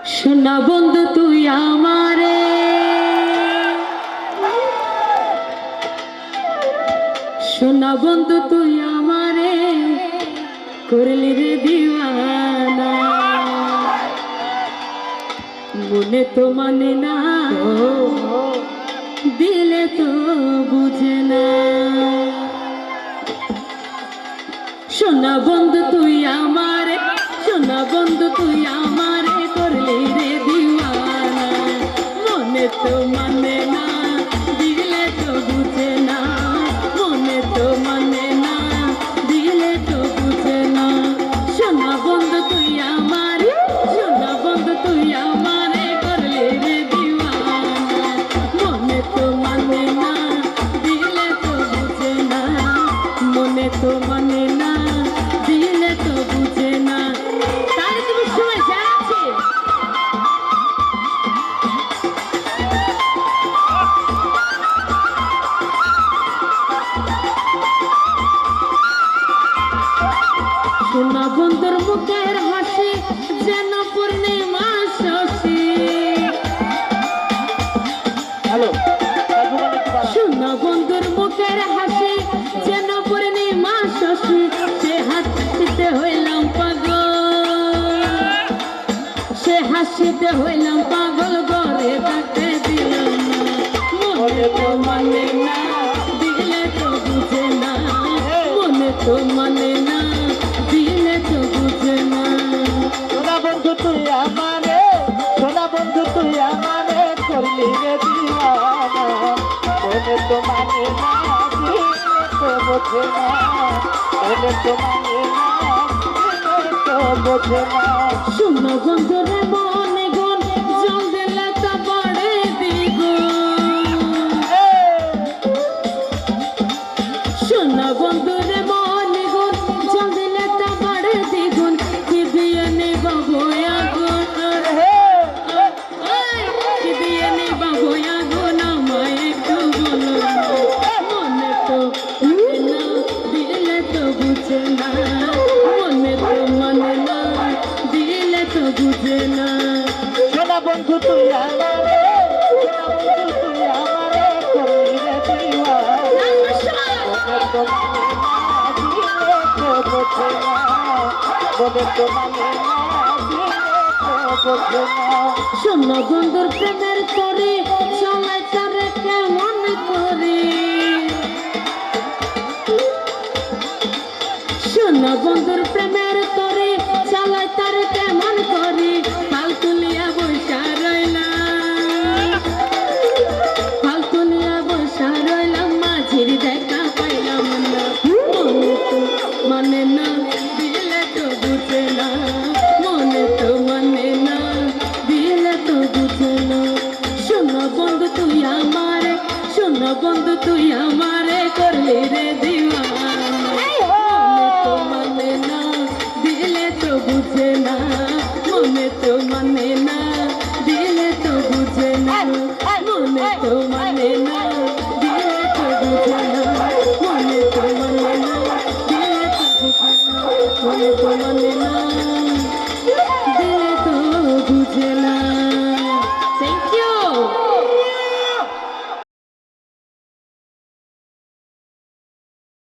সোনা বন্ধু তুই আমারে সোনা বন্ধু তুই আমারে করলি রে দিওয়ানা মনে তো মানে না দিলে তো বুঝে না সোনা বন্ধু তুই আমারে সোনা বন্ধু তুই আমারে করলি রে দিওয়ানা মনে তো মানে না দিলে তো বুঝে না মনে তো মানে না দিলে তো বুঝে না সোনা বন্ধু তুই আমারে সোনা বন্ধু তুই আমারে করলি রে দিওয়ানা মনে তো মানে না দিলে তো বুঝে না মনে তো মানে না দিলে তো বুঝে না তাহলে তুমি সময় জানাচ্ছি সোনা বন্ধুর মুখের হাসি যেন পূর্ণিমা শশী হ্যালো সোনা বন্ধুর মুখের হাসি যেন পূর্ণিমা শশী সে হাসিতে হইলাম পাগল সে হাসিতে হইলাম পাগল ঘরে তাকে দিলাম না মনে তো মানে না দিলে তো বুঝে না মনে তো মানে না দিলে তো বুঝে না সোনা বন্ধু তুই আমারে সোনা বন্ধু তুই আমারে করলি রে দিওয়ানা মনে তো মানে না দিলে তো বোঝে না মনে তো মানে না দিলে তো বোঝে না সোনা বন্ধুরে মনে গুণ জল দিলে তো পড়ে দ্বিগুণ সোনা বন্ধুরে মনে গুণ জল দিলে তো পড়ে দ্বিগুণ কি দিয়ে নেব আগুন কি দিয়ে নেব আগুন আমায় একটু বলো মনে তো মানে না দিলে তো বুঝে না মনে তো মানে না দিলে তো বুঝে না সোনা বন্ধু তুই আমারে সোনা বন্ধু তুই আমারে করলি রে দিওয়ানা মনে তো মানে না দিলে তো বোঝে না মনে তো মানে না দিলে তো বোঝে না সোনা বন্ধুর প্রেমের তরে চলাই তারে কেমন করে সোনা বন্ধুর প্রেমের তরে চলাই তারে কেমন করে ফাল তুলিয়া বসা রইলাম ফাল তুলিয়া বসা রইলাম মাঝির দেখা পাইলাম না মনে তো মানে না দিলে তো বুঝে না মনে তো মানে না দিলে তো বুঝে না সোনা বন্ধু তুই আমারে সোনা বন্ধু তুই আমারে করলি রে দিওয়ানা মনে তো মানে না দিলে তো বুঝে না মনে তো মানে না দিলে তো বুঝে না মনে তো মানে না দিলে তো বুঝে না মনে তো মানে না দিলে তো বুঝে না মনে তো মানে